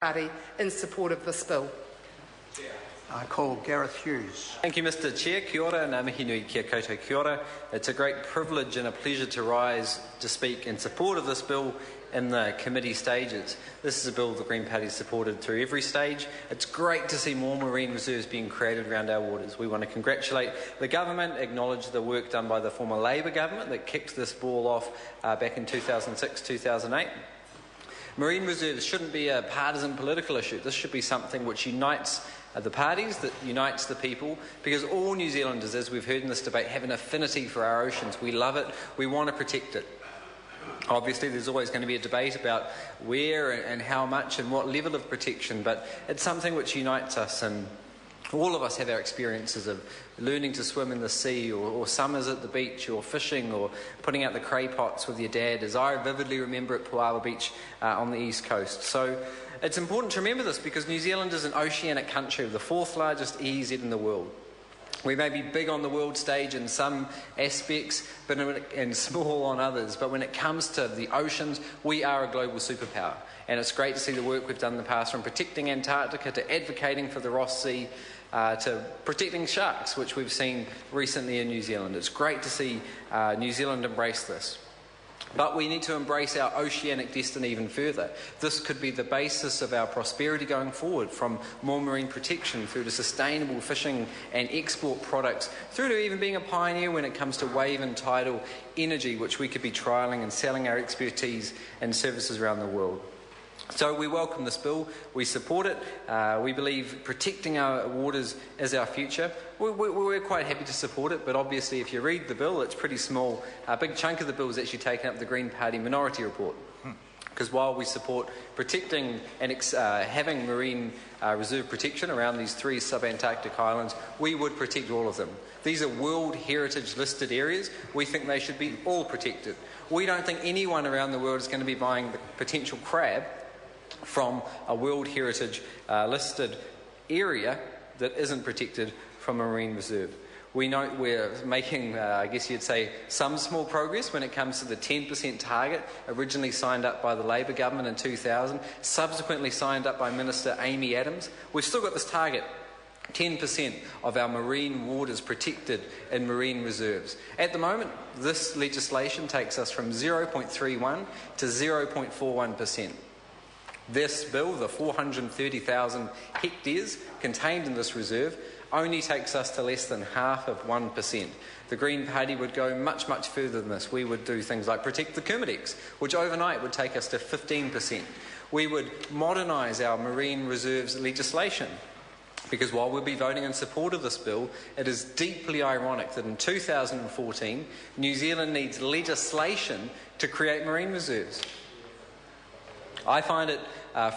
Party in support of this bill. I call Gareth Hughes. Thank you, Mr Chair. Kia ora, ngā mihi nui kia koutou kia ora. It's a great privilege and a pleasure to rise to speak in support of this bill in the committee stages. This is a bill the Green Party has supported through every stage. It's great to see more marine reserves being created around our waters. We want to congratulate the government, acknowledge the work done by the former Labour government that kicked this ball off back in 2006-2008. Marine reserves shouldn't be a partisan political issue. This should be something which unites the parties, that unites the people, because all New Zealanders, as we've heard in this debate, have an affinity for our oceans. We love it. We want to protect it. Obviously, there's always going to be a debate about where and how much and what level of protection, but it's something which unites us, and all of us have our experiences of learning to swim in the sea, or summers at the beach, or fishing, or putting out the cray pots with your dad, as I vividly remember at Puawa Beach on the east coast. So it's important to remember this, because New Zealand is an oceanic country, the fourth largest EEZ in the world. We may be big on the world stage in some aspects, and small on others, but when it comes to the oceans, we are a global superpower. And it's great to see the work we've done in the past, from protecting Antarctica to advocating for the Ross Sea, to protecting sharks, which we've seen recently in New Zealand. It's great to see New Zealand embrace this. But we need to embrace our oceanic destiny even further. This could be the basis of our prosperity going forward, from more marine protection through to sustainable fishing and export products, through to even being a pioneer when it comes to wave and tidal energy, which we could be trialling and selling our expertise and services around the world. So we welcome this bill, we support it, we believe protecting our waters is our future. We're quite happy to support it, but obviously if you read the bill, it's pretty small. A big chunk of the bill is actually taken up the Green Party Minority Report. Because while we support protecting and having marine reserve protection around these three subantarctic islands, we would protect all of them. These are World Heritage listed areas. We think they should be all protected. We don't think anyone around the world is going to be buying the potential crab from a World Heritage listed area that isn't protected from a marine reserve. We know we're making, I guess you'd say, some small progress when it comes to the 10% target, originally signed up by the Labour government in 2000, subsequently signed up by Minister Amy Adams. We've still got this target, 10% of our marine waters protected in marine reserves. At the moment, this legislation takes us from 0.31 to 0.41%. This bill, the 430,000 hectares contained in this reserve, only takes us to less than half of 1%. The Green Party would go much, much further than this. We would do things like protect the Kermadex, which overnight would take us to 15%. We would modernise our marine reserves legislation, because while we'll be voting in support of this bill, it is deeply ironic that in 2014, New Zealand needs legislation to create marine reserves. I find it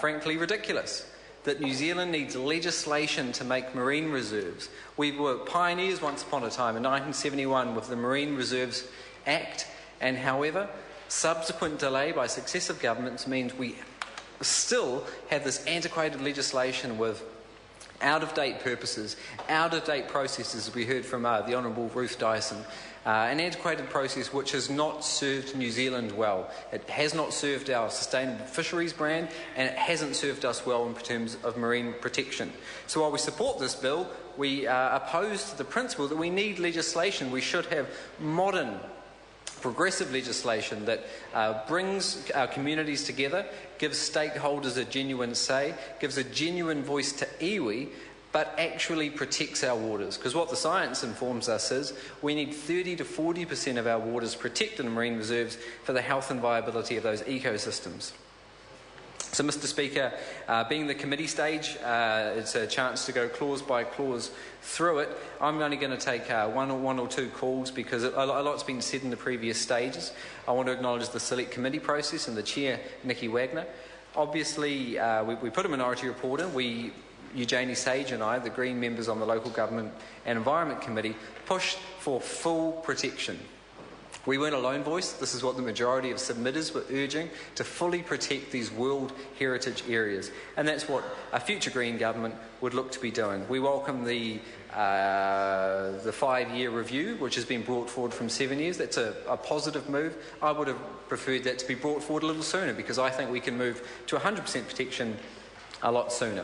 frankly ridiculous that New Zealand needs legislation to make marine reserves. We were pioneers once upon a time in 1971 with the Marine Reserves Act, and however, subsequent delay by successive governments means we still have this antiquated legislation with out-of-date purposes, out-of-date processes, as we heard from the Honourable Ruth Dyson. An antiquated process which has not served New Zealand well. It has not served our sustainable fisheries brand, and it hasn't served us well in terms of marine protection. So while we support this bill, we are opposed to the principle that we need legislation. We should have modern, progressive legislation that brings our communities together, gives stakeholders a genuine say, gives a genuine voice to iwi, but actually protects our waters. Because what the science informs us is we need 30 to 40% of our waters protected in marine reserves for the health and viability of those ecosystems. So, Mr Speaker, being the committee stage, it's a chance to go clause by clause through it. I'm only going to take one or two calls, because a lot's been said in the previous stages. I want to acknowledge the select committee process and the chair, Nikki Wagner. Obviously, we put a minority report in. Eugenie Sage and I, the Green members on the Local Government and Environment Committee, pushed for full protection. We weren't a lone voice. This is what the majority of submitters were urging, to fully protect these World Heritage areas. And that's what a future Green government would look to be doing. We welcome the 5-year review, which has been brought forward from 7 years. That's a positive move. I would have preferred that to be brought forward a little sooner, because I think we can move to 100% protection a lot sooner.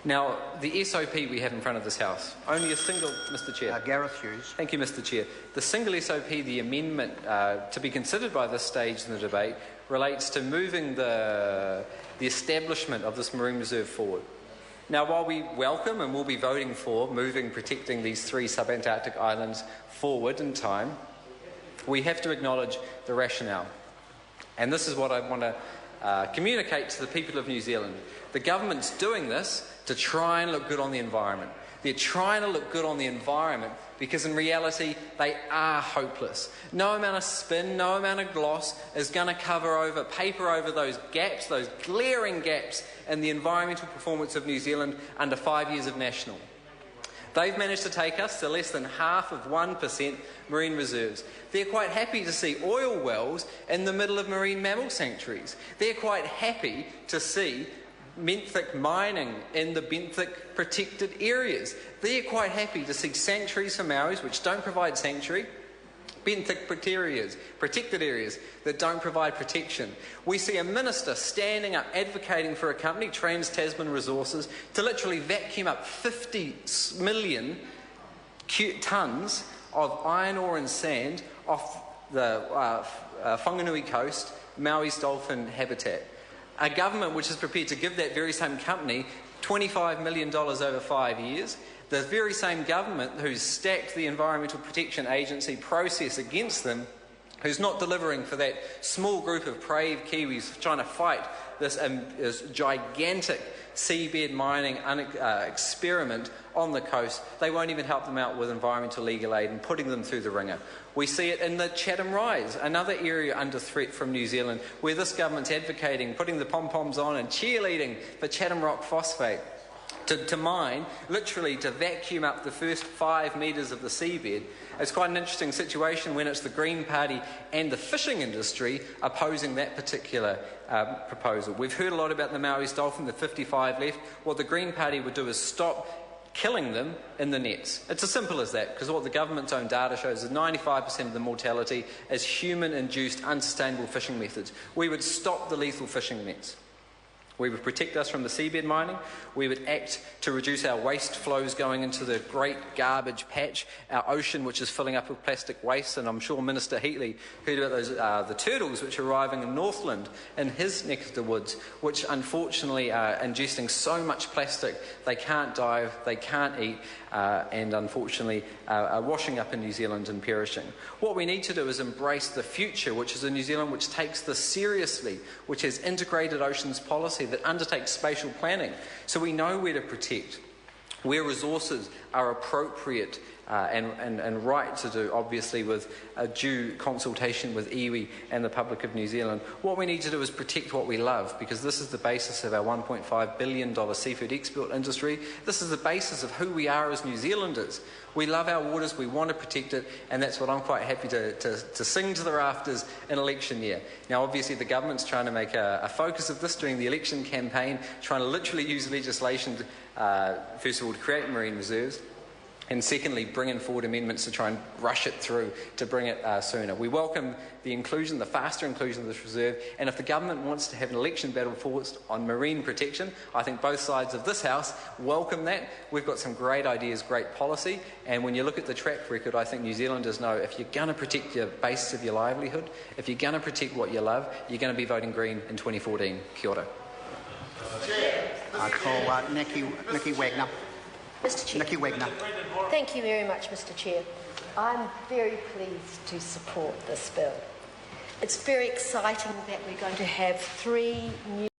Now, the SOP we have in front of this House, only a single, Mr Chair. Gareth Hughes. Thank you, Mr Chair. The single SOP, the amendment to be considered by this stage in the debate, relates to moving the establishment of this marine reserve forward. Now, while we welcome and will be voting for protecting these 3 subantarctic islands forward in time, we have to acknowledge the rationale. And this is what I want to communicate to the people of New Zealand. The government's doing this to try and look good on the environment. They're trying to look good on the environment because in reality they are hopeless. No amount of spin, no amount of gloss is going to paper over those gaps, those glaring gaps in the environmental performance of New Zealand under 5 years of national. They've managed to take us to less than half of 1% marine reserves. They're quite happy to see oil wells in the middle of marine mammal sanctuaries. They're quite happy to see benthic mining in the benthic protected areas. They're quite happy to see sanctuaries for Maoris which don't provide sanctuary, benthic protected areas that don't provide protection. We see a minister standing up advocating for a company, Trans-Tasman Resources, to literally vacuum up 50 million tonnes of iron ore and sand off the Whanganui coast, Maui's dolphin habitat. A government which is prepared to give that very same company $25 million over 5 years, the very same government who's stacked the Environmental Protection Agency process against them, who's not delivering for that small group of brave Kiwis trying to fight this gigantic seabed mining experiment on the coast. They won't even help them out with environmental legal aid and putting them through the ringer. We see it in the Chatham Rise, another area under threat from New Zealand, where this government's advocating, putting the pom-poms on and cheerleading for Chatham rock phosphate to mine, literally to vacuum up the first 5 metres of the seabed. It's quite an interesting situation when it's the Green Party and the fishing industry opposing that particular proposal. We've heard a lot about the Maoris dolphin, the 55 left. What the Green Party would do is stop killing them in the nets. It's as simple as that, because what the government's own data shows is 95% of the mortality is human-induced, unsustainable fishing methods. We would stop the lethal fishing nets. We would protect us from the seabed mining. We would act to reduce our waste flows going into the great garbage patch, our ocean which is filling up with plastic waste, and I'm sure Minister Heatley heard about those the turtles which are arriving in Northland in his neck of the woods, which unfortunately are ingesting so much plastic they can't dive, they can't eat, and unfortunately are washing up in New Zealand and perishing. What we need to do is embrace the future, which is a New Zealand which takes this seriously, which has integrated oceans policy that undertakes spatial planning, so we know where to protect, where resources are appropriate and right to do, obviously with a due consultation with iwi and the public of New Zealand. What we need to do is protect what we love, because this is the basis of our $1.5 billion seafood export industry. This is the basis of who we are as New Zealanders. We love our waters, we want to protect it, and that's what I'm quite happy to sing to the rafters in election year. Now, obviously, the government's trying to make a focus of this during the election campaign, trying to literally use legislation to, first of all, to create marine reserves, and secondly, bringing forward amendments to try and rush it through to bring it sooner. We welcome the inclusion, the faster inclusion of this reserve, and if the government wants to have an election battle forced on marine protection, I think both sides of this House welcome that. We've got some great ideas, great policy, and when you look at the track record, I think New Zealanders know if you're going to protect your basis of your livelihood, if you're going to protect what you love, you're going to be voting Green in 2014. Kia ora. I call Nikki Wagner. Mr. Chair. Nikki Wagner. Thank you very much, Mr. Chair. I'm very pleased to support this bill. It's very exciting that we're going to have 3 new